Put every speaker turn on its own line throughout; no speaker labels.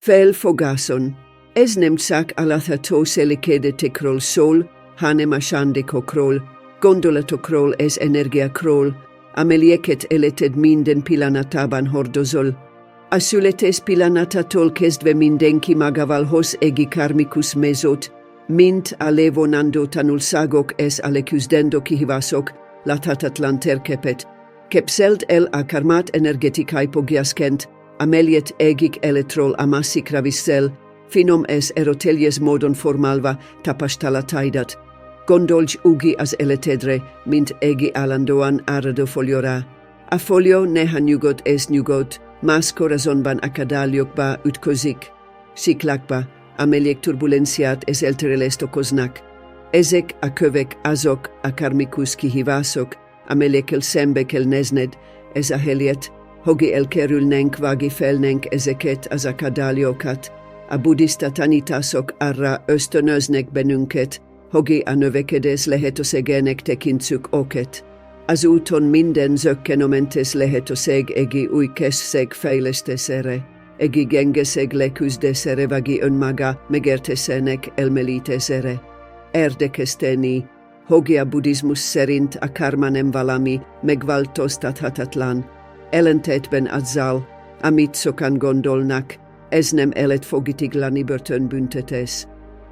Fel fogason. Ez nemtsak alathato selikede tekrol sol, hanem ashande kokrol, gondolatokrol ez energiakrol, amelieket eleted minden pillanatában hordozol. A születés pillanattól kezdve mindenki magával egi karmikus mezot, mint a levonandó tanulságok és a leküzdendő kihívások, láthatatlan térképet. Képzeld el a karmát energetikai pogyaszként, amelyet egik elektról a másikra viszel, finom és eroteljes módon formálva tapasztalataidat. Gondolj ugi az életedre, mint egi állandóan áradó folióra. A folió néha nyugodt és nyugodt, más corazonban akadályokba ütközik, sziklákba, amelyek turbulenciát és elterelést okoznak. Ezek a kövek azok a karmikus kihívások, amelyekkel szembe kell nézned, ez a helyet, hogy elkerülnénk vagy felnénk ezeket az akadályokat. A buddhista tanítások arra ösztönöznek bennünket, hogy a növekedés lehetőségének tekintsük őket. Az úton minden zökkenőmentes lehetőség egi új készség fejlesztésére, egi gyengeség leküzdésére vagy önmaga megértésének elmélyítésére. Érdekes tenni, hogy a buddhizmus szerint a karma nem valami megváltoztathatatlan. Ellentétben azzal, amit sokan gondolnak, ez nem életfogytiglani börtönbüntetés.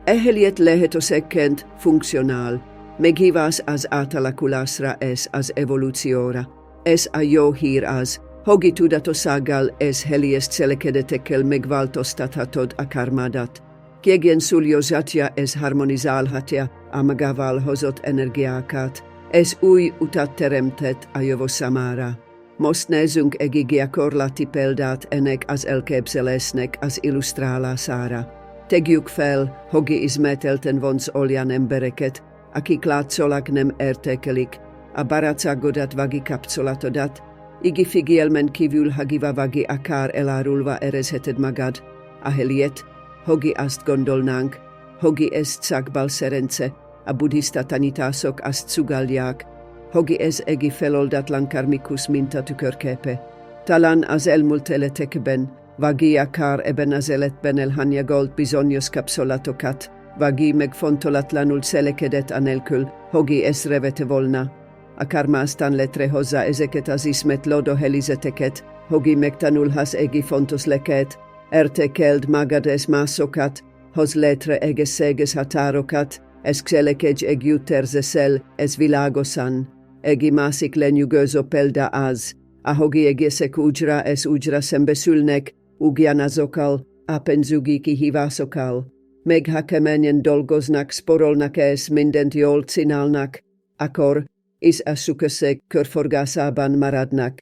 Ehelyett lehetőségként funkcionál, meghívás az átalakulásra és az evolúcióra. Ez a jó hír az, hogy tudatossággal és helyes cselekedetekkel megváltoztathatod a karmádat. Kiegyensúlyozhatja és harmonizálhatja a magával hozott energiákat, és új utat teremtett a jövő számára. Most nézzünk egy gyakorlati példát ennek az elképzelésnek az illusztrálására. Tegyük fel, hogy ismételten vonz olyan embereket, akik látszólag nem értékelik a barátságodat vagy kapcsolatodat, így figyelmen kívül hagiva vagy akár elárulva érezheted magad, ahelyett, hogy azt gondolnánk, hogy ez csak balszerence, a buddhista tanítások azt sugalják, hogy ez egy feloldatlan karmikus mintatükörképe. Talán az elmúlt életekben, vagy akár ebben az életben elhanyagolt bizonyos kapcsolatokat, vagy megfontolatlanul cselekedett anélkül, hogy észrevette volna. A karma aztán létrehozza ezeket az ismétlődő helyzeteket, hogy megtanulhass egy fontos lekét, értékeld magad és másokat, hoz létre egészséges határokat, és cselekedj együtt érzészel, és világosan. Egy másik lenyűgöző példa az, ahogy egészek úgyra és úgyra szembesülnek ugyanazokkal a pénzügyi kihívásokkal. Meg ha keményen dolgoznak, sporolnak és mindent jól csinálnak, akkor is a szükesség körforgásában maradnak.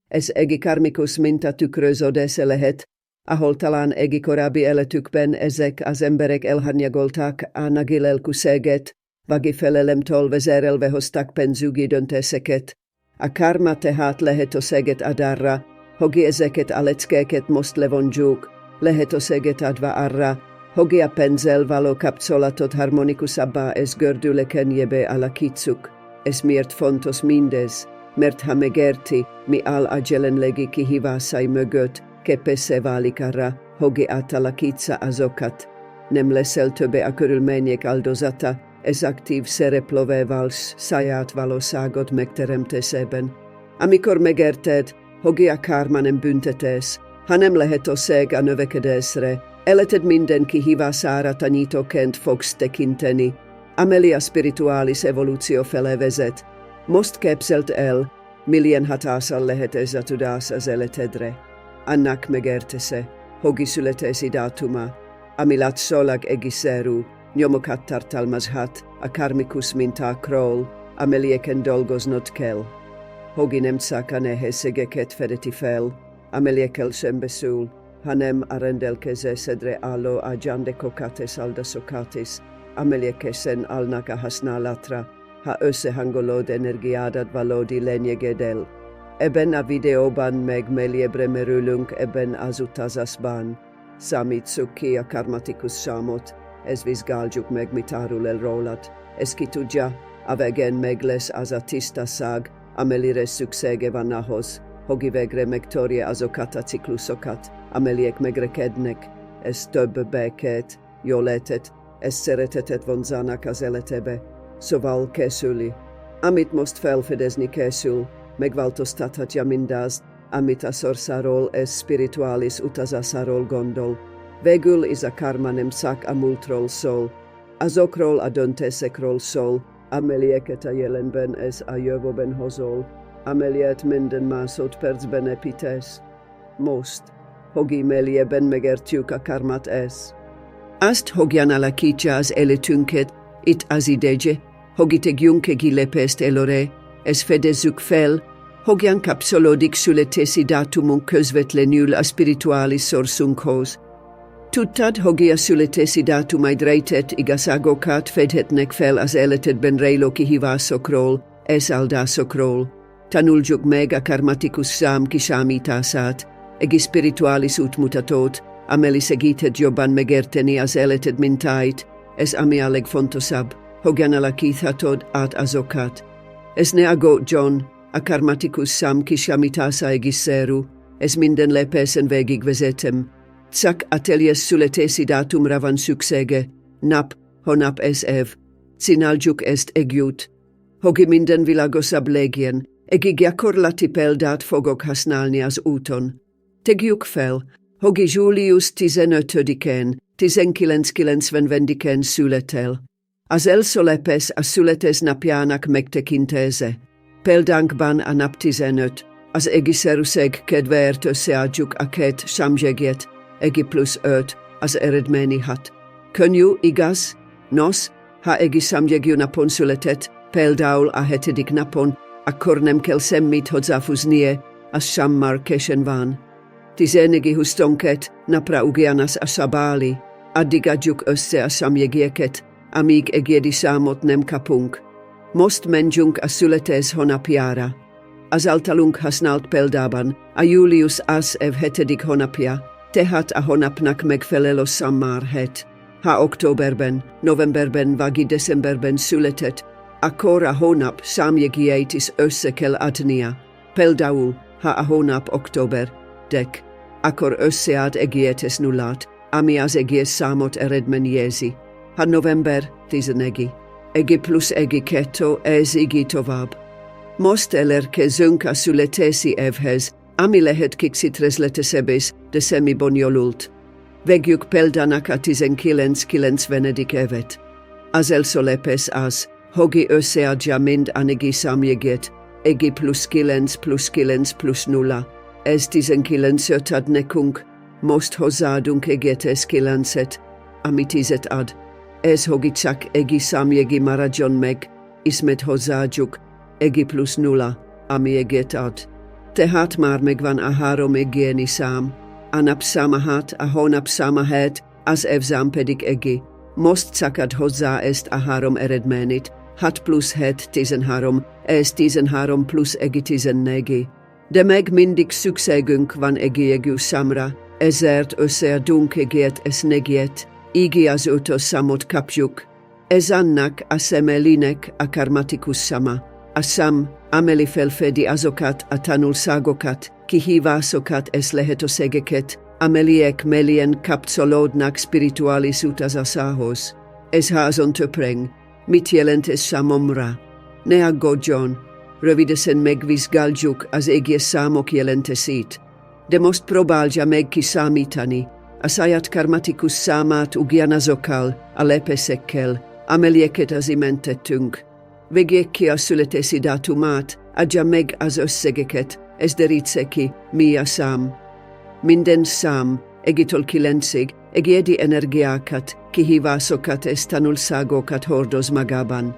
Ez egy karmikus minta tükröződése lehet, ahol talán egy korábbi életükben ezek az emberek elhanyagolták a nagi lelkűséget, vagy felelemtől vezérelve hoztak pénzügyi döntéseket. A karma tehát lehetőséget ad arra, hogy ezeket a leckéket most levonjuk, lehetőséget adva arra, hogy a pénzzel való kapcsolatot harmonikusabbá és gördülékenyébbé alakítsuk. Ez miért fontos mindez? Mert ha megérti, mi áll a jelenlegi kihívásai mögött, képessé válik arra, hogy átalakítsa azokat. Nem leszel többé a körülmények áldozata, ez aktív szereplővé válsz saját valóságot megteremtésében. Amikor megérted, hogy a karma nem büntetés, hanem lehetőség a növekedésre, életed minden kihívására tanítóként fogsz tekinteni, amely a spirituális evolúció felé vezet. Most képzeld el, milyen hatással lehet ez a tudás az életedre. Annak megértése, hogy születési dátuma, ami látszólag egészszerű, nyomokat tartalmazhat a karmikus mintákról, amelyeken dolgoznod kell. Hogy nem csak a nehézségeket fedeti fel, amelyekkel szembesül, hanem a rendelkezésedre álló ajándékokat és áldásokat is, amelyekesen állnak a használatra, ha összehangolod energiádat valódi lényegéddel. Ebben a videóban meg mélyebbre merülünk ebben az utazásban. Számítsuk ki a karmatikus számot, és vizsgáljuk meg, mit árul el rólad. Ez ki tudja, a végén meg lesz az a tisztaság, amelyre szüksége van ahhoz, hogy végre megtörje azokat a ciklusokat, amelyek megrekednek, es több beket, joletet, es szeretetet vonzanak az életebe, szóval készüli. Amit most felfedezni készül, megváltoztathatja mindazt, amit a sorsáról és spirituális utazásáról gondol. Végül is a karma nem csak a múltról szól, azokról a döntésekről szól, amelyeket a jelenben és a jövőben hozol, amelyet minden másodpercben építesz. Most, hogy mélyebben megértjük a karmát ez. Azt hogyan alakítja az életünket itt az ideje, hogy tegyünk egy lépést előre, és fedezzük fel, hogyan kapcsolódik születési dátumunk közvetlenül a spirituális sourcunkhoz. Tudtad, hogy a születési dátumaid rejtett igazságokat fedhetnek fel az életedben rejlő kihívásokról és áldásokról. Tanuljuk meg a karmatikus szám kiszámítását, egy spirituális útmutatót, amely segíthet jobban megérteni az életed mintáit, és ami a legfontosabb, hogyan alakíthatod át azokat. Ez ne aggódjon, a karmatikus szám kiszámítása egészszerű, ez minden lépésen végigvezetem. Csak a teljes születési dátumra van szüksége, nap, hónap és év. Csináljuk ezt együtt. Hogy minden világosabb legyen, egy gyakorlati példát fogok használni az úton. Tegyük fel, hogy július 15-én, 1990-én születel. Az első lépés a születésnapjának megtekintése. Példánkban a nap 15, az egészszerűség kedvéért összeadjuk a két számjegyet, egy plusz 5, az eredmény 6. Könnyű, igaz? Nos, ha egy számjegyű napon született, például a 7. napon, akkor nem kell semmit hozzáfűznie, az sem már későn van. 11-22 napra ugyanaz a szabály, addig adjuk össze a számjegyeket, amíg egyedi számot nem kapunk. Most menjünk a születés hónapjára. Az általunk használt példában a július az év 7. hónapja, tehát a hónapnak megfelelő szám már 7. Ha októberben, novemberben vagy decemberben született, akkor a hónap számjegyeit is össze kell adnia. Például, ha a hónap október, akkor összead egész nullát, ami az egész számot eredményezi. Ha november 11, egy plusz egy 2, ez így tovább. Most elérkezünk a születési évhez, ami lehet kicsit részletesebb is, de semi-bonyolult. Vegyük példának a 1990. évet. Az első lépés az, hogy összeadja mind anyagi számjegyet, egy plusz 9 plusz 9 plusz 0. Ez 19 ad nekünk, most hozzáadunk egész 9-et, ami 10 ad. Ez hogy csak egy számjegyi maradjon meg, ismét hozzáadjuk, egy plusz 0, ami egyet ad. Tehát már megvan a 3 egyéni szám, a napszáma 6, a hónapszáma 7, az évszám pedig egy. Most csak ad hozzá ezt a 3 eredményt, 6 plusz 7 13, ez 13 plusz egy 14. De meg mindig szükségünk van egy számra, ezért összeadunk egyet és négyet, így az ötös számot kapjuk. Ez annak a személynek a karmatikus száma. A szám, amely felfedi azokat a tanulságokat, kihívásokat és lehetőségeket, amelyek mélyen kapcsolódnak spirituális utazásához. Ez házon töpreng. Mit jelent ez számomra? Ne aggódjon, rövidesen megvizsgáljuk az egész számok jelentését. De most próbálja meg kiszámítani a saját karmatikus számát ugyanazokkal a lépésekkel, amelyeket az imént tettünk. Vegyék ki a születési dátumát, adja meg az összegeket, és derítse ki, mi a szám. Minden szám, 1-től 9-ig, egyedi energiákat, kihívásokat és tanulságokat hordoz magában.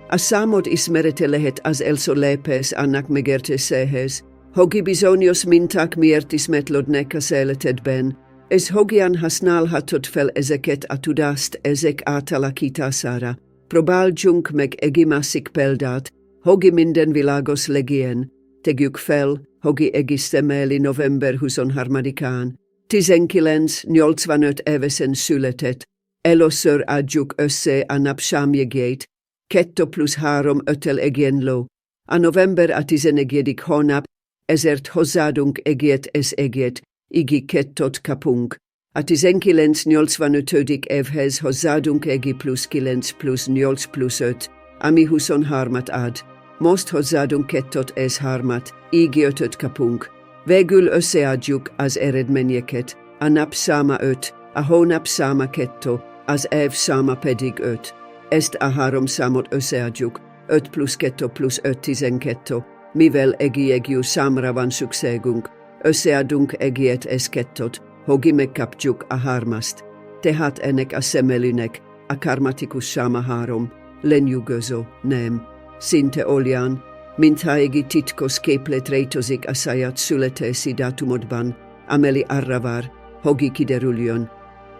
A számod ismerete lehet az első lépés annak megértéséhez, hogy bizonyos minták miért ismétlődnek az életedben, és hogyan használhatod fel ezeket a tudást ezek átalakítására. Próbáljunk meg egy másik példát, hogy minden világos legyen. Tegyük fel, hogy egy személy november 23-án, 1985 évesen született. Először adjuk össze a napszámjegyét, 2 plusz 3 5-tel egyenlő. A november a 11. hónap, ezért hozzáadunk egyet és egyet, így 2 kapunk. Atizenkilens nyolcvanötödik évhez hozzádunk egi plusz 9 plusz 8 plusz 5, ami 23-at ad. Most hozzádunk 2 és 3-at, így 5-öt kapunk. Végül összeadjuk az eredményeket, a nap száma 5, a hónap száma 2, az év száma pedig 5. Ezt a 3 számot összeadjuk, 5 plusz 2 plusz 5 12, mivel egyú számra van szükségünk. Összeadunk egyet és 2-t, hogy megkapjuk a 3-ast. Tehát ennek a szemelőnek a karmatikus száma 3, lenyűgöző, nem. Szinte olyan, mintha egy titkos képlet rejtőzik a saját születési dátumodban, amely arra vár, hogy kiderüljön.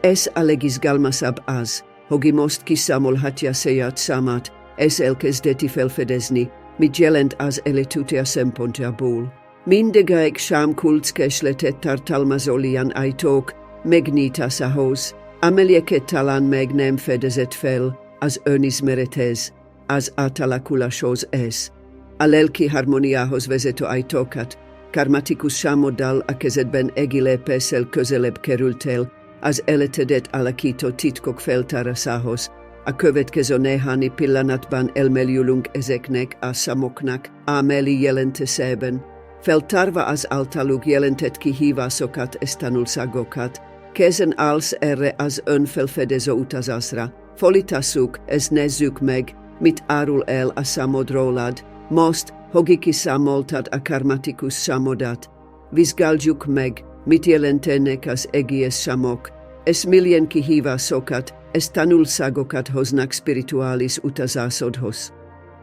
Ez a legizgalmasabb az, hogy most kiszámolhatja saját számát, és elkezdeti felfedezni, mit jelent az életútja szempontjából. Mindegy sám kulcskészletet tartalmazó ilyen ajtók megnyitása ahhoz, amelyeket talán meg nem fedezett fel az önismerethez, az átalakuláshoz és a lelki harmóniához vezető ajtókat, karmatikus sámoddal a kezedben egy lépéssel közelebb kerültél az életedet alakító titkok feltárásához. A következő néhány pillanatban elmélyülünk ezeknek a számoknak ameli jelentésében, feltárva az általuk jelentett kihívásokat és tanulságokat, készen állsz erre az önfelfedező utazásra. Folytassuk és nézzük meg, mit árul el a számod rólad, most, hogy kiszámoltad a karmatikus számodat. Vizsgáljuk meg, mit jelentenek az egész számok, és milyen kihívásokat és tanulságokat hoznak spirituális utazásodhoz.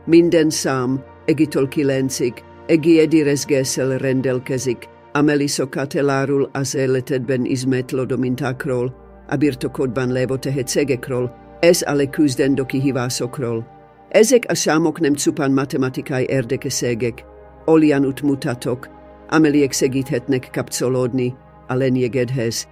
Minden szám, egytől 9-ig, egy érezgéssel rendelkezik, amely sokat elárul az életedben ismétlődő mintákról, a birtokodban lévő tehetségekről, és a leküzdendő kihívásokról. Ezek a számok nem csupán matematikai érdekességek, olyan útmutatók, amelyek segíthetnek kapcsolódni a lényegedhez,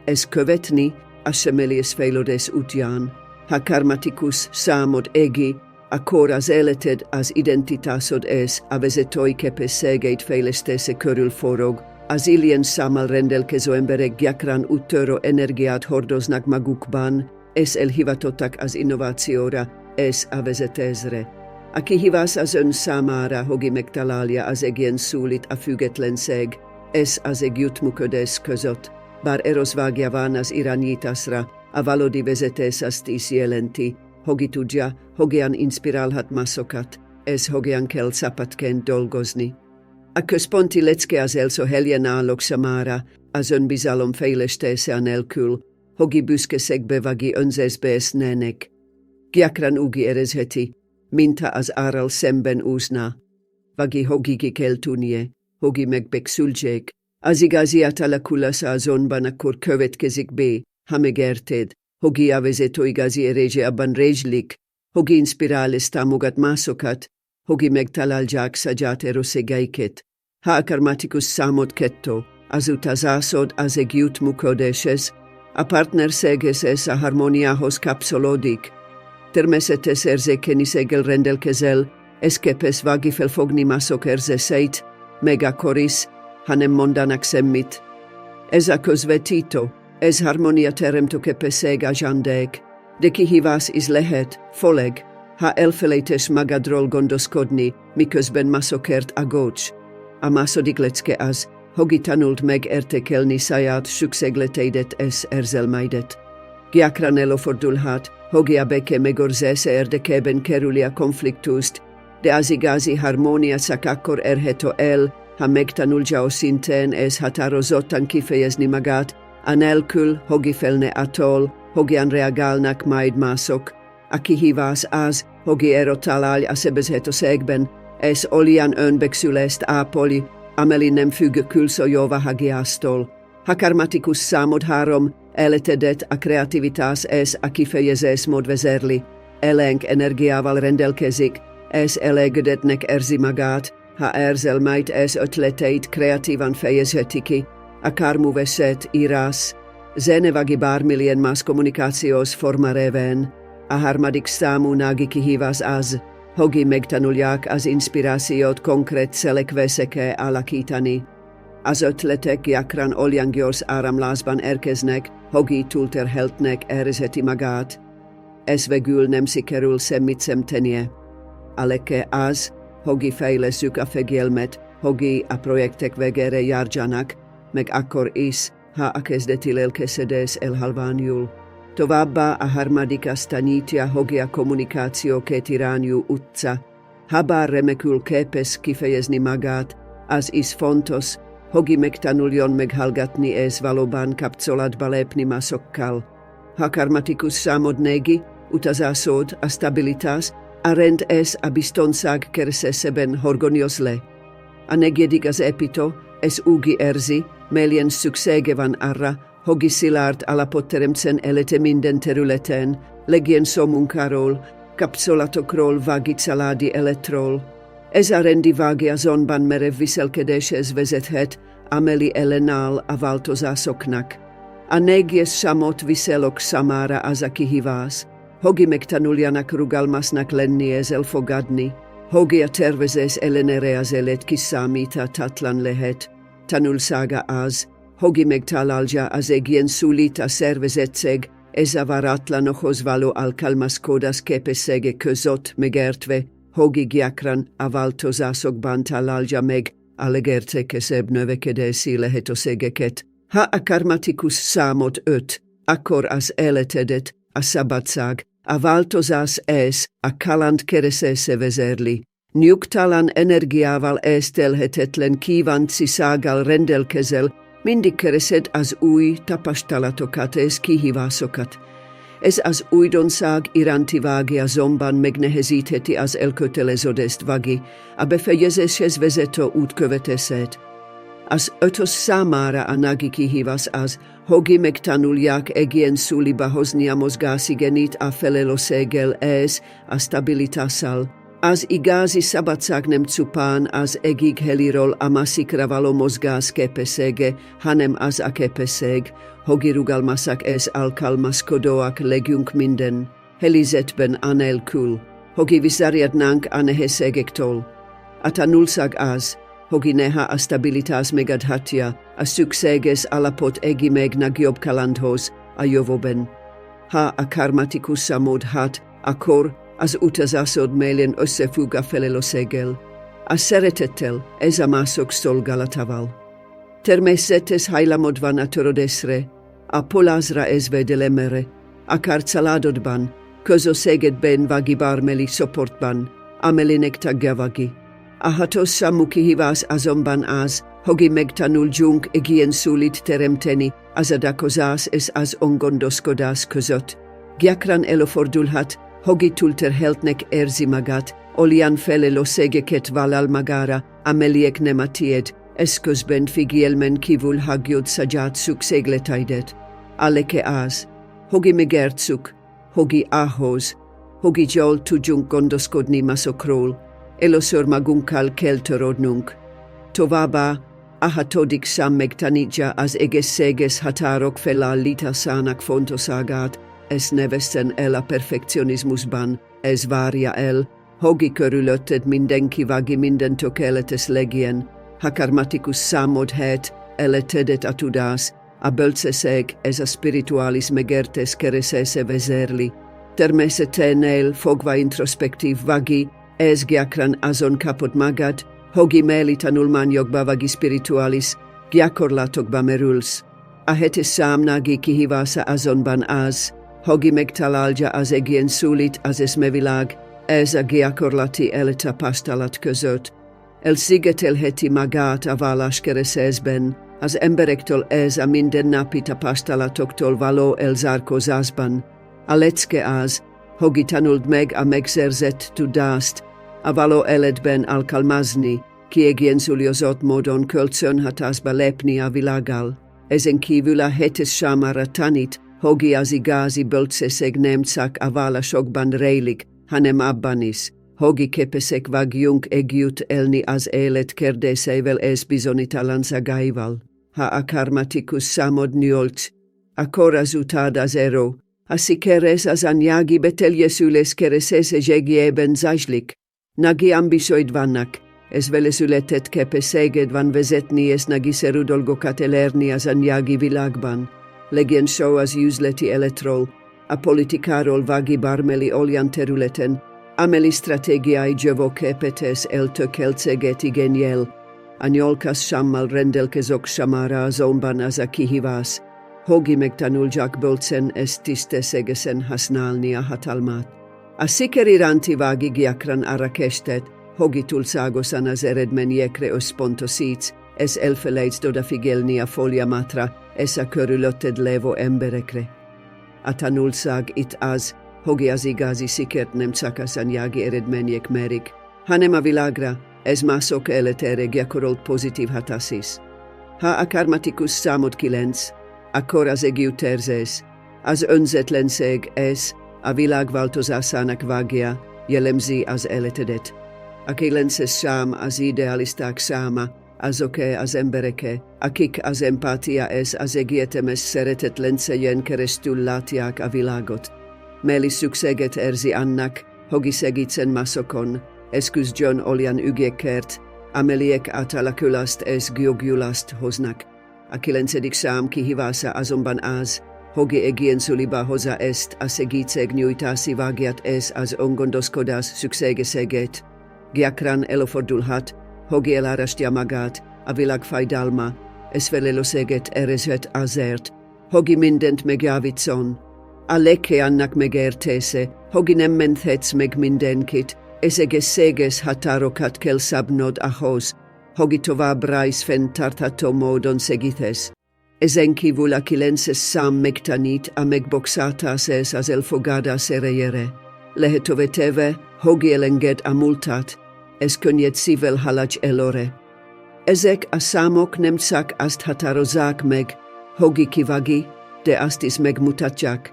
és követni a személyes fejlődés útján. Ha karmatikus számod égi, akkor az életed, az identitásod és a vezetői képességeit fejlesztése körül forog. Az ilyen számmal rendelkező emberek gyakran úttörő energiát hordoznak magukban, és elhivatottak az innovációra és a vezetésre. A kihívás az ön számára, hogy megtalálja az egyensúlyt a függetlenség és az együttműködés között. Bár erősvágya van az irányításra, a valódi vezetés azt is jelenti, hogy tudja, hogyan inspirálhat másokat, és hogyan kell csapatként dolgozni. A központi lecke az első helyen állók számára az önbizalom fejlesztése nélkül, hogy büszkeségbe vagy önzésbe esnének. Gyakran úgy érezheti, mintha az árral szemben úszna, vagy hogy ki kell tudnie, hogy megbecsüljék. Az igazi átalakulás azonban akkor következik be, ha megérted, hogy a vezető igazi erése abban rejlik, hogy inspirál és támogat másokat, hogy megtalálják saját erősségeiket. Ha a karmatikus számod 2, az utazásod az együttműködéshez, a partnerséghez és a harmóniához kapcsolódik. Természetes érzékenységgel rendelkezel, és képes vagy felfogni mások érzéseit, meg akkor is, ha nem mondanak semmit. Ez a közvetítő, ez harmónia teremtő képesség a zsándék, de kihívás is lehet, főleg, ha elfelejtesz magadról gondoskodni, miközben másokért aggódsz. A második lecke az, hogy tanuld meg értékelni saját szükségleteidet és érzelmeidet. Gyakran előfordulhat, hogy a béke megőrzése érdekében kerüli a konfliktust, de az igazi harmónia csak akkor érhető el, ha megtanulja őszintén és határozottan kifejezni magát, anélkül, hogy félne attól, hogyan reagálnak majd mások. A kihívás az, hogy találja a sebezhetőségben, és olyan önbecsülést ápolni, amely nem függ külső jóváhagyástól. Ha karmatikus számod 3, életedet a kreativitás és a kifejezésmód vezérli, elénk energiával rendelkezik, és elégedetnek érzi magát, ha érzelmeit és ötleteit kreatívan fejezheti ki, akár művészet, írás, zene vagy bármilyen más kommunikációs forma révén. A harmadik számú nági kihívás az, hogy megtanulják az inspirációt konkrét cselekvésekké alakítani. Az ötletek gyakran olyan gyors áramlásban érkeznek, hogy túlterheltnek érzeti magát. Ez végül nem sikerül semmit sem tennie. A leke az, hogy fejlesszük a fegyelmet, hogy a projektek végére járjanak, meg akkor is, ha a kezdeti lelkesedés elhalványul. Továbbá a harmadik azt tanítja, hogy a kommunikáció két irányú utca. Ha bár remekül képes kifejezni magát, az is fontos, hogy megtanuljon meghallgatni és valóban kapcsolatba lépni másokkal. Ha karmatikus számod négy, utazásod, a stabilitás, a rend és a biztonság keresésében horgonyoz le. A negyedik az építő, és úgy érzi, melyen szüksége van arra, hogy szilárd alapot teremtsen élete minden területen, legyen szó munkáról, kapcsolatokról vagy családi életről. Ez a rendi vágy azonban merev viselkedéshez vezethet, amely ellenáll a változásoknak. A négyes számot viselők számára az a kihívás, hogy megtanuljanak rugalmasnak lenni és elfogadni, hogy a tervezés ellenére az élet kiszámíthatatlan lehet. Tanulsága az, hogy megtalálja az egyensúlyt a szervezettség és a váratlanokhoz való alkalmazkodás képessége között megértve, hogy gyakran a változásokban találja meg a legértékesebb növekedési lehetőségeket. Ha a karmatikus számot 5, akkor az életedet, a szabadság, a változás és a kaland keresése vezérli. Nyugtalan energiával és telhetetlen kíváncsisággal rendelkezel, mindig keresed az új tapasztalatokat és kihívásokat. Ez az újdonság iránti vágy azonban megnehezítheti az elköteleződést vágy, a befejezéshez vezető útkövetését. Az ötös számára a nagy kihívás az, hogy megtanulják egyensúlyba hozni a mozgásigenit a felelősséggel és a stabilitással. Az igazi szabadság nem csupán az egyik heliről a másikra való mozgás képessége, hanem az a képesség, hogy rugalmasak és alkalmazkodóak legyünk minden helyzetben anélkül, hogy visszarjadnánk a nehézségektől. A tanulság az, hogy néha a stabilitás megadhatja a szükséges alapot egy még nagyobb kalandhoz a jövőben. Ha a karmatikus számod hát, akkor az utazásod mélyen összefügg a felelősséggel, a szeretettel és a mások szolgálatával. Természetes hajlamod van a törődésre, a polázra és védelemre, akár családodban, közösségedben vagy bármely csoportban, amelynek tagja vagy. A hatos számú kihívás azonban az, hogy megtanuljunk egyensúlyt teremteni az adakozás és az öngondoskodás között. Gyakran előfordulhat, hogy túlterheltnek érzi magát, olyan felelősségeket vállal magára, amelyek nem a tiéd, és közben figyelmen kívül hagyod saját szükségleteidet. A leke az, hogy megértsük, hogy ahhoz, hogy jól tudjunk gondoskodni másokról, először magunkkal kell törődnünk. Továbbá a hatodik szám megtanítja az egészséges határok felállításának fontosságát, ez nevezten el a perfekcionizmusban, ez várja el, hogy körülötted mindenki vagy minden tökéletes legyen. Ha karmatikus számod hát, életedet a tudás, a bölcsesség ez a spirituális megértés keresése vezérli. Természeténél fogva introspektív vagy, ez gyakran azon kapod magad, hogy mély tanulmányokba vagy spirituális gyakorlatokba merülsz. A hetes szám nagy kihívása azonban az, hogy megtalálja az egyensúlyt az eszmevilág, ez a gyakorlati élettapasztalat között. Elszigetelheti magát a valláskeresésben, az emberektől ez a mindennapi tapasztalatoktól való elzárkózásban. A lecke az, hogy tanuld meg a megszerzett tudást, a való életben alkalmazni, kiegyensúlyozott módon kölcsönhatásba lépni a világgal. Ezen kívül a hetes számára tanít, hogy az igazi bölcsesség nem csak a vallásokban rejlik, hanem abban is, hogy képesek vagyunk együtt élni az élet kérdéseivel és bizonytalanságaival. Ha a karmatikus számod 8, akkor azután az erő, a sikeres az anyagi beteljesülés keresése zsegében zajlik. Nagy ambícióid vannak, es velesyletet kepeseged van vezetni es nagiseru dolgo katelerni as anjagi vilagban, legien show as usleti eletrol, a politikarol vagi barmeli oljan teruleten, ameli strategiai jovoke petes elto keltsegeti geniel, anjolkas shammal rendelkezok shamara zomban as akihivas, hogi megtanuljak boltsen estiste segesen hasnalnia hatalmat. A sikeriranti vagi giakran arakestet, hogi tulsagosan as eredmen jekre ospontosits, es elfeleits doda figelnia folia matra, es a körülötted levo emberekre. A tanulsag it az, hogi az igazi sikert nem szakaszan jági eredmények merik, hanem a világra, ez mások életére gyakorolt pozitív hatásis. Ha a karmatikus számot 9, akkor az együttérzés, az önzetlenség ez, a világ változásának vágya, jellemzi az életedet. A 9-es szám az idealisták száma, azoké az embereke, akik az empátia ez az egyetemes szeretetlenségen keresztül látják a világot. Meli szükséget érzi annak, hogi segítsen másokon, ez küzdjön olyan ügyekért, amelyek átalakulást és gyógyulást hoznak. A 9. szám kihívása azonban az, hogi egyensúlyba hozza ezt a segítségnyújtási vágyat és az öngondoskodás szükségességét. Gyakran előfordulhat, hogi elárasztja magát, a világ fájdalma, és felelősséget érezhet azért, hogi mindent megjavítson. A leke annak megértése, hogi nem menthetsz meg mindenkit, és egészséges határokat kell szabnod ahhoz, hogi továbbra is fenntartható módon segítesz. Ezen kívül a 9-es szám megtanít a megbocsátás az elfogadás erejére. Lehetővé téve, hogi elenged a múltat, ez könnyed szívvel halad előre. Ezek a számok nem csak azt határozzák meg, hogi kivagi, de azt is megmutatják.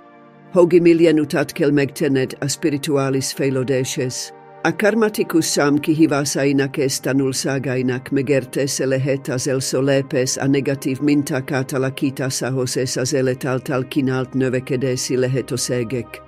Hogi milyen utat kell megtenned a spirituális fejlődéshez. A karmatikus szám kihívásainak és tanulságainak megértése lehet az első lépés a negatív minták átalakításához és az élet által kínált növekedési lehetőségek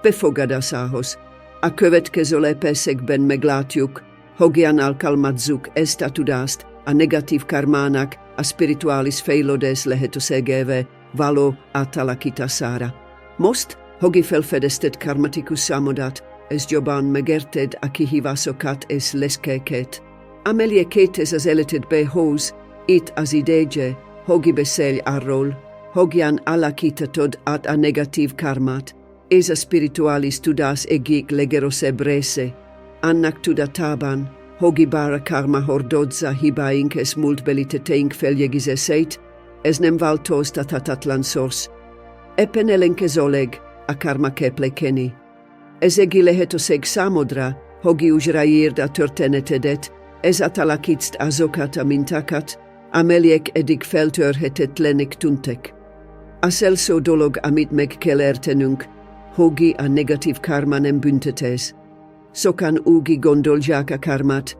befogadásához. A következő lépésekben meglátjuk, hogyan alkalmazzuk ezt a tudást a negatív karmának a spirituális fejlődés lehetőségévé való átalakítására. Most, hogi felfedezted karmatikus számodat, és jobban megérted a kihívásokat és leszkéket, amelyeket ez az életedbe hoz, itt az ideje, hogi beszélj arról, hogyan alakítatod át a negatív karmát, ez a spirituális tudás egyik legerősebb része. Annak tudatában, hogi bár a karma hordozza hibáink és múltbeli tetteink feljegyzéseit, ez nem változtathatatlan szors. Éppen ellenkezőleg a karma képlékeni. Ez egy lehetőség számodra, hogi úgy ráírd a történetedet, ez átalakítsd azokat a mintákat, amelyek eddig feltörhetetlenek tűntek. Az első dolog, amit meg kell értenünk, hogi a negatív karma nem büntetés. Sokan úgy gondolják a karmát,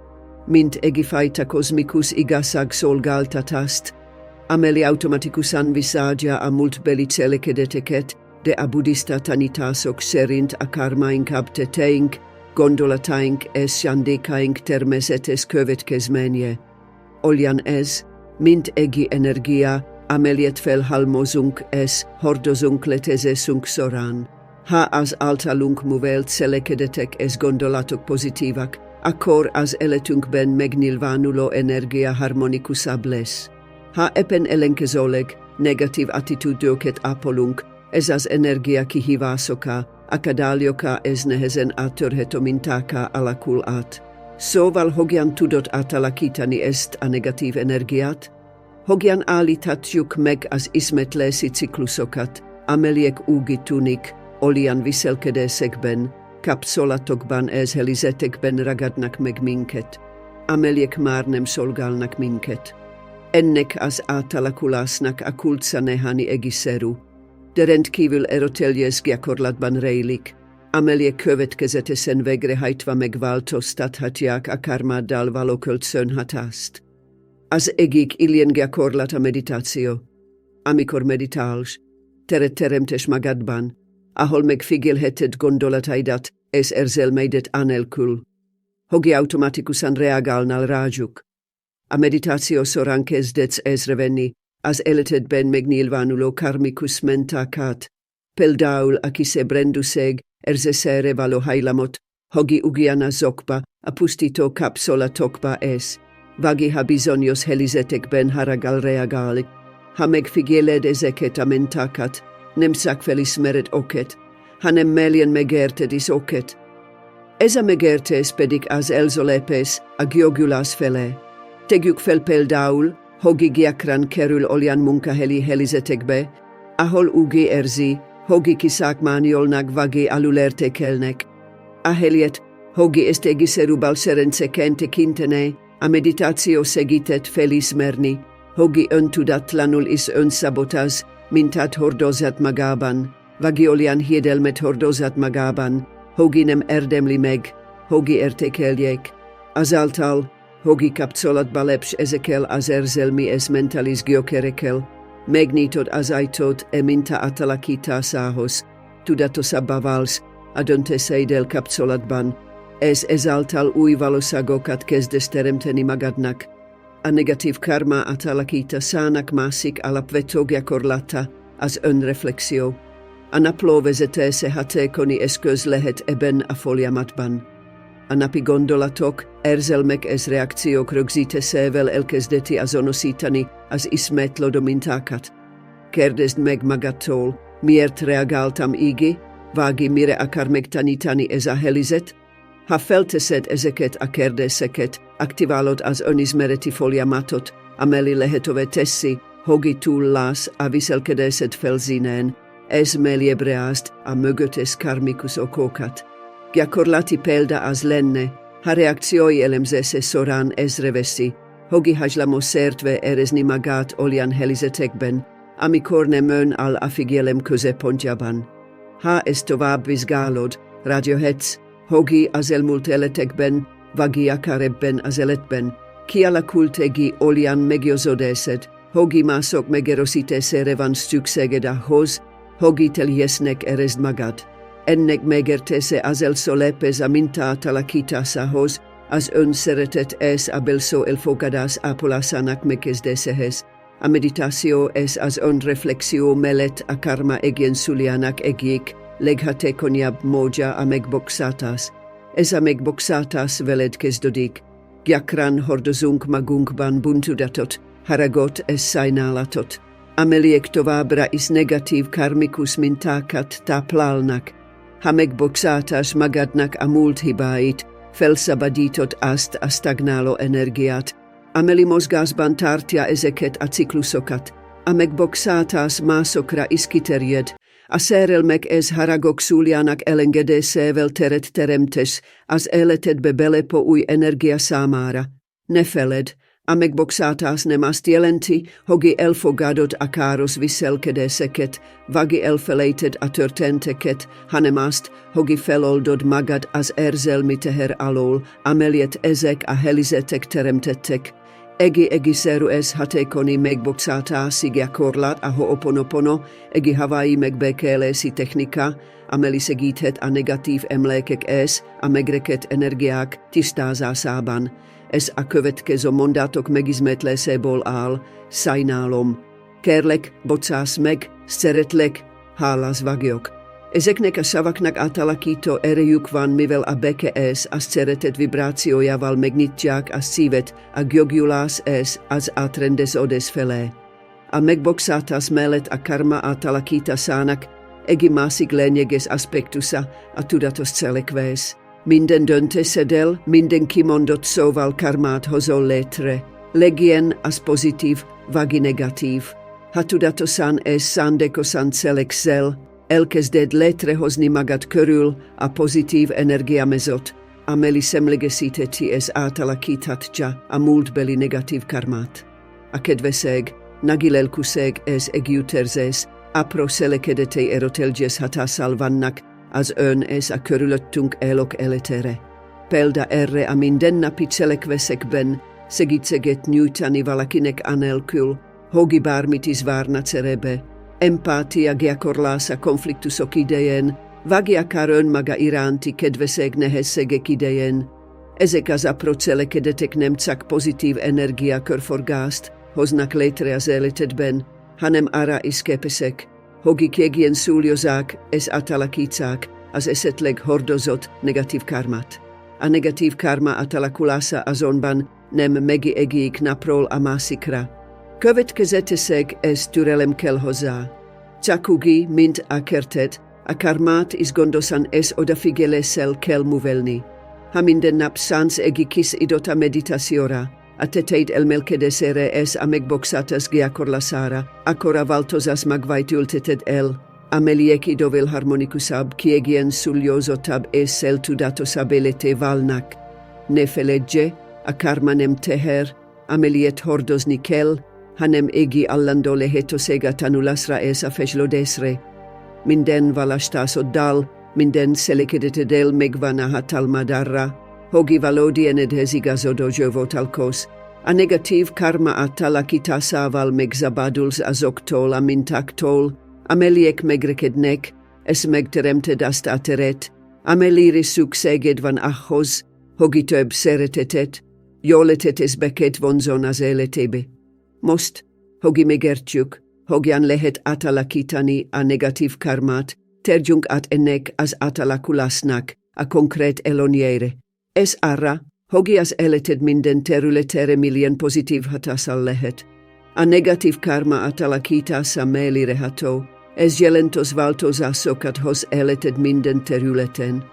mint egyfajta kozmikus igazságszolgáltatást, amely automatikusan visszaadja a múltbeli cselekedeteket, de a buddhista tanítások szerint a karma inkább tetteink, gondolataink és szándékaink természetes következménye. Olyan ez, mint egy energia, amelyet felhalmozunk és hordozunk létezésünk során. Ha az általunk művelt cselekedetek és gondolatok pozitívak, akkor az életünkben megnyilvánuló energia harmonikusabb lesz. Ha éppen ellenkezőleg negatív attitűdöket ápolunk, ez az energia kihívásoká, akadályoká és nehezen áttörhető mintáká alakul át. Szóval hogyan tudod átalakítani ezt a negatív energiát? Hogyan állíthatjuk meg az ismétlési ciklusokat, amelyek úgy tűnik, olyan viselkedésekben, kapcsolatokban és helyzetekben ragadnak meg minket, amelyek már nem szolgálnak minket. Ennek az átalakulásnak a kulcsa néhány egészszerű, de rendkívül erőteljes gyakorlatban rejlik, amelyek következetesen végrehajtva megváltoztathatják a karmáddal való kölcsönhatást. Az egyik ilyen gyakorlat a meditáció. Amikor meditálsz, teret teremtesz magadban, ahol megfigyelheted gondolataidat és érzelmeidet anélkül, hogi automatikusan reagálnal rájuk. A meditáció során kezdett észrevenni az életedben megnyilvánuló karmikus mentákat, például aki szébrendűség érzésére való hajlamot, hogi ugyanazokba a pusztító kapcsolatokba és vagy ha bizonyos helyzetekben haraggal reagálni. Ha megfigyeled ezeket a mentákat, nem csak felismered oket, hanem mélyen megérted is oket. Ez a megértés pedig az elzolépés a gyógyulás felé. Tegyük fel például, hogi gyakran kerül olyan munkahely helyzetekbe, ahol úgy érzi, hogi kiszakmányolnak vagy alulértékelnek. Ahelyett, hogi ezt egészérűbbel szerencséként tekintene, a meditáció segített felismerni, hogi öntudatlanul is önszabotás, mintát hordozat magában, vagy olyan hiedelmet hordozat magában, hogi nem érdemli meg, hogi értékeljék. Azáltal, hogi kapcsolatba lépsz ezekkel az érzelmi és mentális gyökerekkel, megnyitod az ajtót minta átalakításához, tudatosabbá válsz a döntéseiddel kapcsolatban, és ezáltal új valóságokat kezdesz teremteni magadnak. A negatív karma átalakításának másik alapvető gyakorlata az önreflexió. A naplóvezetése hatékony eszköz lehet ebben a folyamatban. A napi gondolatok, érzelmek és reakciók rögzítésével elkezdeti azonosítani az ismétlődő mintákat. Kérdezd meg magadtól, miért reagáltam így, vagy mire akar megtanítani ez a helyzet? Ha felteszed ezeket a kérdéseket, aktiválod az önismereti folyamatot, amely lehetővé teszi, hogi túllás a viselkedésed felszínén, ez mélyebbre ásd a mögöttes karmikus okokat. Gyakorlati példa az lenne, ha reakciói elemzése során észreveszi, hogi hajlamos szertve érezni magát olyan helyzetekben, amikor nem ön áll a figyelem középpontjában. Ha ezt tovább vizsgálod, rájöhetsz, hogi az elmúlt életekben, vagy akár ebben az életben, kialakult egy olyan meggyőződésed, hogi mások megerősítésére van szükséged ahhoz, hogi teljesnek érezd magad. Ennek megértése az első lépés a minta átalakításához, az önszeretet és a belső elfogadás ápolásának megkezdéséhez. A meditáció és az önreflexió mellett a karma egyensúlyának egyik leghatékonyabb módja a megbocsátás. Ez a megbocsátás veled kezdődik. Gyakran hordozunk magunkban bűntudatot, haragot és sajnálatot, amelyek továbbra is negatív karmikus mintákat táplálnak. Ha megbocsátás magadnak a múlt hibáit, felszabadítod azt a stagnáló energiát, amely mozgásban tartja ezeket a ciklusokat. A megbocsátás másokra is kiterjed. A szerelmek és haragok szúljának elengedésével teret teremtesz az életedbe belépő új energia számára. Ne feled, a megbocsátás nem azt jelenti, hogy elfogadod a káros viselkedéseket, vagy elfelejted a történteket, hanem azt, hogy feloldod magad az érzelmi teher alól, amelyet ezek a helyzetek teremtettek. Egészszerű és hatékony megbocsátási gyakorlat a Ho'oponopono, egy havai megbékélési technika, amely segíthet a negatív emlékek és a megrekedt energiák tisztázásában. Ez a következő mondatok megismétléséből áll: sajnálom, kérlek, bocsáss meg, szeretlek, hálás vagyok. Ezeknek a szavaknak átalakító erejük van, mivel a béke és a szeretet vibrációjával megnyitják a szívet a gyógyulás és az átrendeződés felé. A megbocsátás mellett a karma átalakításának egy másik lényeges aspektusa a tudatos cselekvés. Minden döntéseddel, minden kimondott szóval karmát hozol létre, legyen az pozitív vagy negatív. Ha tudatosan és szándékosan cselekszel, elkezded létrehozni magad körül a pozitív energiamezőt, amely semlegesíteti és átalakíthatja a múltbeli negatív karmát. A kedvesség, nagy lelkűség és együttérzés apró cselekedetei erotelgyes hatással vannak az ön és a körülöttünk élők életére. Példa erre a mindennapi cselekvésekben segítséget nyújtani valakinek anélkül, hogy bármit is várna cserébe, empátia gyakorlása konfliktusok idején, vagy akár önmaga iránti kedvesség nehézségek idején. Ezek az approcelek nemcak pozitív energia körforgást hoznak létre az életedben, hanem arra is képesek, hogy kiegyen szúlyozzák és átalakítsák az esetleg hordozott negatív karmát. A negatív karma átalakulása azonban nem megijedlik napról a másikra. Következetesek és türelem kell hozzá. Csak úgy, mint a kertet, a karmát is gondosan és odafigyeléssel kell művelni. Ha minden nap szánsz egy kis időt a meditációra, a tetejét elmélkedésére és a megbokszátas gyakorlására, akkor a változás megváltultated el, amelyek idővel harmonikusabb, kiegyen szúlyozottabb és szeltudatosabb életé válnak. Ne feledje, a karma nem teher, amelyet hordozni kell, hanem egy állandó lehetőség tanulásra és a fejlődésre. Minden választásoddal, minden cselekedeteddel megvan a hatalmad arra, hogy valódi enedhez igazodó jövőtalkos. A negatív karma átalakításával megszabadulsz azoktól a mintáktól, amelyek megrekednek, és megteremted azt a teret, amelyre szükséged van ahhoz, hogy több szeretetet, jóletet és békét vonzon az életébe. Most, hogy megértjük, hogyan lehet átalakítani a negatív karmát, térjünk át ennek az átalakulásnak a konkrét előnyére. Ez arra, hogy az életed minden területére milyen pozitív hatással lehet. A negatív karma átalakítása mellérható, ez jelentős változásokat hoz életed minden területen.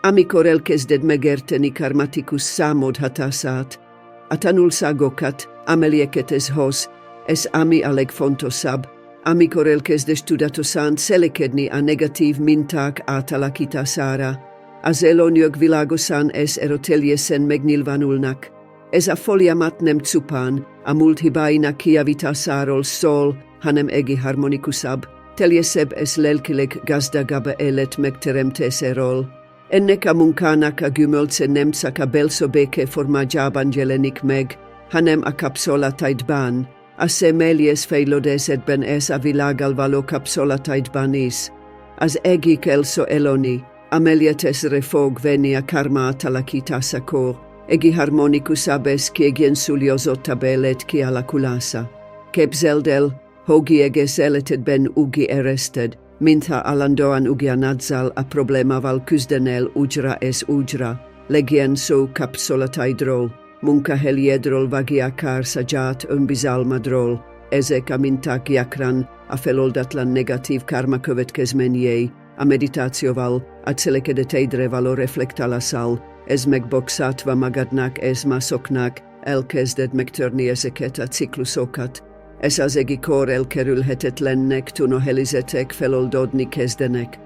Amikor elkezded megérteni karmatikus számod hatását, a tanulságokat, amelyeket ez hoz, ez ami a legfontosabb, amikor elkezdesz tudatosan cselekedni a negatív minták átalakítására, az előnyök világosan és erőteljesen megnyilvánulnak. Ez a folyamat nem csupán a múlt hibáinak kijavításáról szól, hanem egy harmonikusabb, teljesebb és lelkileg gazdagabb élet megteremtéséről. Ennek a munkának a gyümölcse nem csak a belső béke formájában jelenik meg, hanem a kapcsolataidban, a személyes fejlődésedben és a világgal való kapcsolataidban is. Az egyik első előny, amelyetesre fog venni a karma átalakításakor, egy harmonikusabb és kiegyensúlyozottabb élet kialakulása. Képzeld el, hogy egész életedben úgy érezted, mintha állandóan ugyanazzal a problémával küzdenél újra és újra, legyen szó kapcsolataidról, munkahelyedről vagy akár saját önbizalmadról. Ezek a minták gyakran a feloldatlan negatív karma következményei, a meditációval, a cselekedeteidre való reflektálással, ez megbocsátva magadnak és másoknak, elkezded megtörni ezeket a ciklusokat. Ez az egykor elkerülhetetlennek tűnő helyzetek feloldódni kezdenek.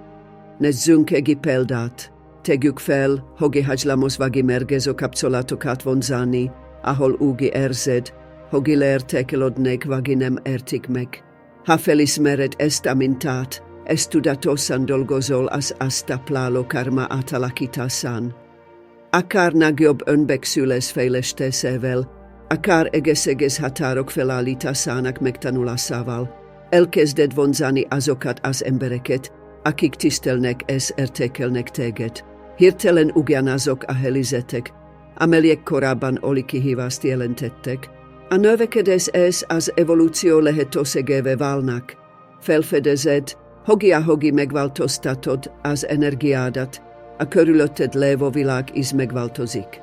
Nézzünk egy példát. Tegyük fel, hogy hagylamos vagy mérgező kapcsolatokat vonzani, ahol úgy érzed, hogy leértékelődnek vagy nem értik meg. Ha felismered ezt a mintát, ezt tudatosan dolgozol az azt tápláló karma átalakításán. Akár nagyobb önbecsülés fejlesztésével, akár egész határok felállításának megtanulásával, elkezded vonzani azokat az embereket, akik tisztelnek és értékelnek téged. Hirtelen ugyanazok a helyzetek, amelyek korábban alig kihívást jelentettek. A növekedés és az evolúció lehetőségévé válnak. Felfedezed, ahogy megváltoztatod az energiádat, a körülötted lévő világ is megváltozik.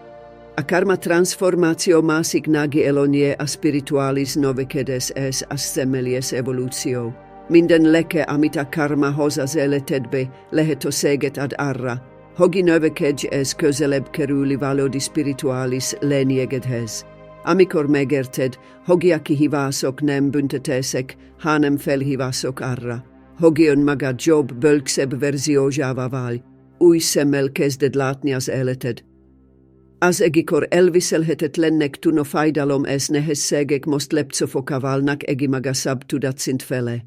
A karma transformáció másik nagy előnye a spirituális növekedés és a személyes evolúció. Minden leke, amit a karma hoz az életedbe, lehetőséget ad arra, hogy növekedj és közelebb kerülj valódi spirituális lényegedhez. Amikor megérted, hogy a kihívások nem büntetések, hanem felhívások arra, hogy önmagad jobb, bölcsebb verziójává válj, új szemmel kezded látni az életed. Az egykor elviselhetetlennek tűnő fájdalom és nehézségek most lépcsőfoká válnak egy magasabb tudatszint fele.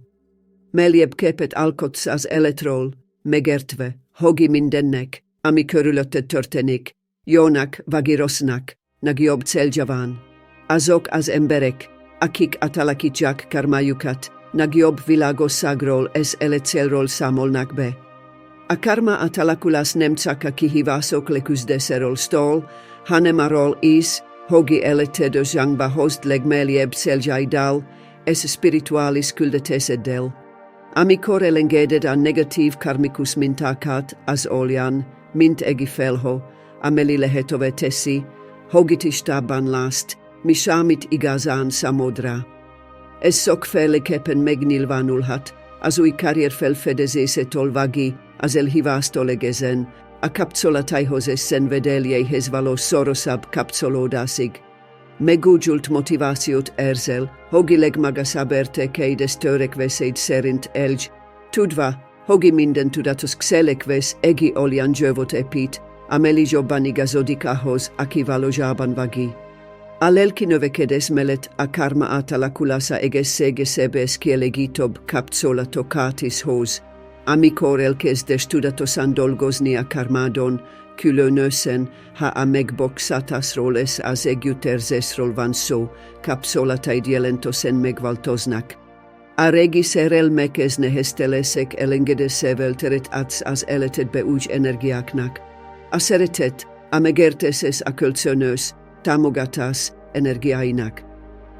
Mélyebb képet alkotsz az életről, megértve, hogy mindennek, ami körülötted történik, jónak vagy rossznak, nagyobb célja van. Azok az emberek, akik átalakítják karmájukat, nagyobb világosságról és életcélról számolnak be. A karma átalakulás nem csak a kihívások leküzdéséről szól, hanem arol is, hogi eletedo jangba host legmelieb seljaidal, es spiritualis culdetes edel. Amicor elengedet a negativ karmicus mintakat as olian, mint egi felho, ameli lehetove tessi, hogitis taban last, mishamit igazan samodra. Es sok fele kepen megnilvanulhat, as ui carrier fel fedezese tolvagi, as el hivastolegezen, a capsolataihoz sen vedelie hezvalo sorosab capsolodasig. Megujult motivatiot erzel, hogi legmagasaberte keides törekveseid serint elj, tudva, hogi minden tudatus xelekves egi olian jövot epit, ameli jobani gazodikahos akivalo jaban vagi. Alelki novekedes melet a karma atalakulasa eges segesebes kielegitob capsola tokatis hos, amicor elkes destudatos andolgosnia karmadon, kylönösen ha amegboxatas roles as egiuterzes rolvanso, capsolatai dielentosen megvaltosnak. A regis erel mekes nehestelesek elengedesevelteret ats as eletet beuj energiaknak. A seretet, amegerteses a költsönös, tamogatas energiainak.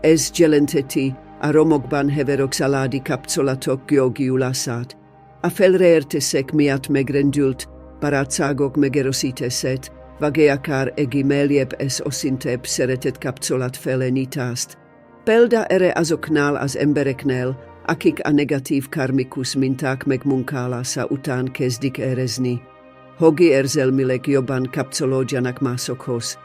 Es gelenteti, a romokban heveroxaladi capsolatok geogiulasat. A felreertesek miat megrendult, paratsagok megerositeset, vageakar egimelieb es osinteb seretet capsolat felenitast. Pelda ere azoknal as embereknel, akik a negatív karmikus minták megmunkálasa után kezdik érezni. Hogi érzelmileg jobban kapcsolódjanak másokhoz.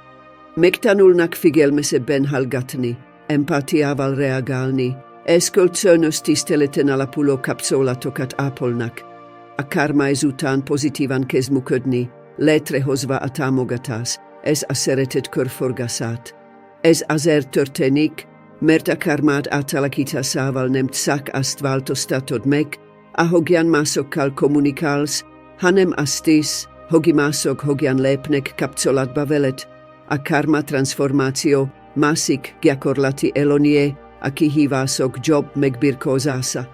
Megtanulnak figyelmesebben hallgatni, empátiával reagálni, és kölcsönös tiszteleten alapuló kapcsolatokat ápolnak. A karma ezután pozitívan kezd működni, létrehozva a támogatás, ez a szeretet körforgását. Ez azért történik, mert a karmát átalakításával nem csak azt változtatod meg, ahogyan másokkal kommunikálsz, hanem azt is, hogi mások hogyan lépnek kapcsolatba veled. A karma transformáció másik gyakorlati elonie, a kihívások jobb megbirkózása.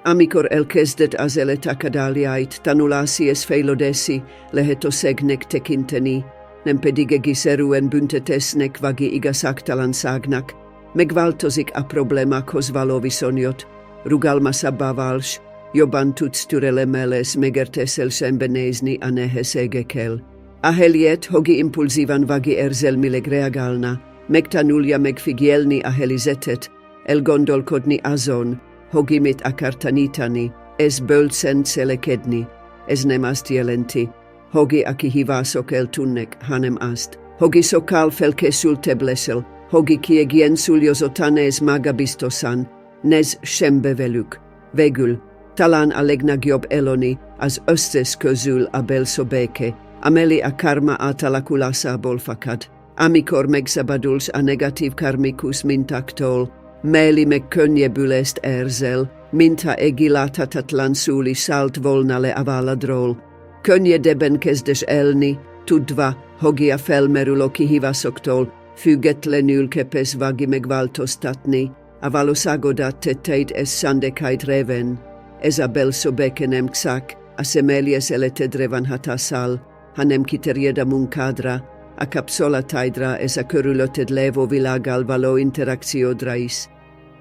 Amikor elkezded az élet akadályait tanulási és fejlődési lehetőségnek tekinteni, nem pedig egészerűen büntetésnek vagi igazságtalanságnak, megváltozik a problémákhoz való viszonyod, rugalmasabbá válsz, jobban tudsz türelemmel és megértészel szembenézni a nehézségekkel. A helyett, hogi impulzívan vagi érzelmileg reagálna, megtanulja megfigyelni a helyzetet, elgondolkodni azon, hogi mit akar tanítani, és bölcsen cselekedni. Ez nem azt jelenti, hogi a kihívások eltűnnek, hanem azt, hogi sokkal felkészültebb leszel, hogi kiegyenlőzottan és magabiztosan, nez sembe velük. Végül, talán a legnagyobb eloni az összes közül a belső béke, ameli a karma átalakulásából fakad. Amikor megszabadulsz a negatív karmikus mintáktól, meli megkönnyebbülést érzel, mintha egy láthatatlan szúli szállt volna le a válladról. Könnyedebben kezdes élni, tudva, hogi a felmerülő kihívásoktól, függetlenül képes vagi megváltoztatni, a valóságodat tetteid és szándékaid révén. Ez a belső béke nem csak a személyes életedre van hatással, hanem kiterjed a munkádra, a kapcsolataidra és a körülötted lévő világgal való interakciódra is.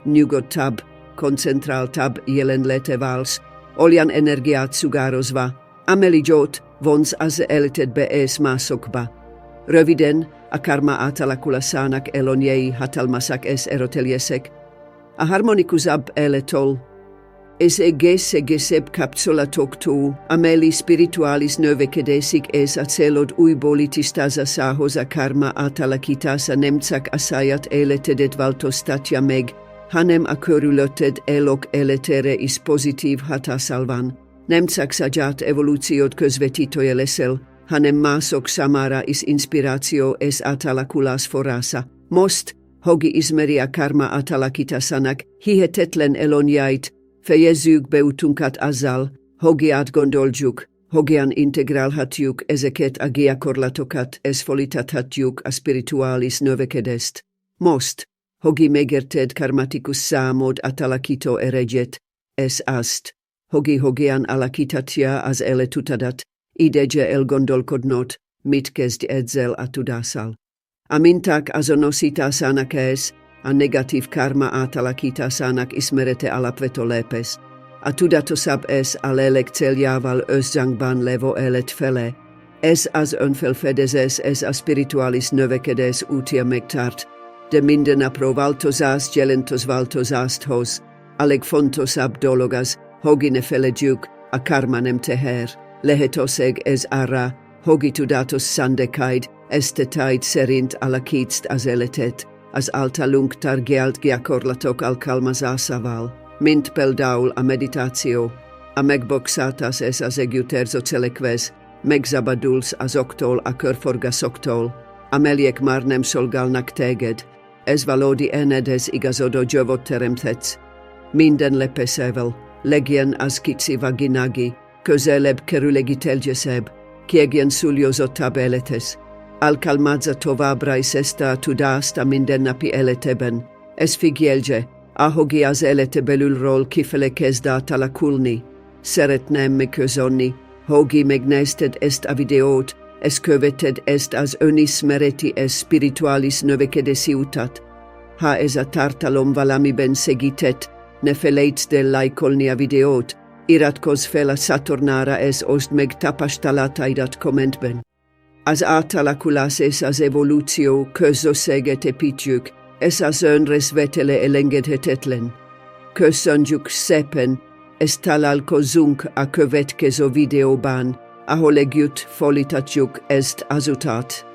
Nyugodtabb, koncentráltabb jelenléte válsz, olyan energiát sugározva, amely jót vonz az életedbe és másokba. Röviden, a karma átalakulásának elonjei hatalmasak és erőteljesek. A harmonikusabb élettől, és egészebb kapcsolatoktól, amely spirituális növekedésig és a célod újbóli tisztázásához a karma átalakítása nem csak a saját életedet változtatja meg, hanem a körülötted élők életére is pozitív hatással van. Nem csak saját evolúciót közvetítője leszel, hanem mások számára is inspiráció és átalakulás forrása. Most, hogi ismeri a karma átalakításának hihetetlen elonjait, fejezzük be utunkat azzal, hogi átgondoljuk, hogyan integrálhatjuk ezeket a gyakorlatokat és folytathatjuk a spirituális növekedést. Most, hogi megérted karmatikus számod átalakító eredet, és azt, hogi hogyan alakíthatja az életutadat, idegye elgondolkodnod, mit kezd ezzel a tudással. Amintak azonosita sanak es, a negatív karma átalakítá szának ismerete alapvető lépés. A tudatosab es a lélek celjával összhangban levo élet fele. Ez az önfelfedezés, ez a spirituális növekedés útja megtart, de mindennapról változást jelentos változásthoz, a legfontosabb dolog az, hogy ne felejtjük, a karma nem teher. Lehetőség ez arra, hogy tudatos szándékaid, esztetáid szerint alakítsd az életet, az általunk tárgyalt gyakorlatok alkalmazásával, mint például a meditáció. A megboxáltasz ez az együttérző cselekvés, megszabadulsz azoktól a körforgásoktól, amelyek már nem szolgálnak téged. Ez valódi enedhez igazodó jövőt teremthetsz. Minden lépésével, legyen az kicsi vagy nagy, közelebb kerülhetőbb, kiegyensúlyozottabb élethez. Alkalmazza továbbra is ezt a tudást a mindennapi életében. Ez figyelje, ahogy az élete belülről kifele kezd átalakulni. Szeretném megköszönni, hogy megnézted ezt a videót, és követed ezt az önismereti és spirituális növekedési utat. Ha ez a tartalom valamiben segített, ne felejtsd el lájkolni a videót, iratkozz fel a csatornára és oszd meg tapasztalataidat kommentben. Az átalakulás és az evolúció közösséget építjük, ez az önrészvétele elengedhetetlen. Köszönjük szépen, és találkozunk a következő videóban, ahol együtt folytatjuk ezt az utat.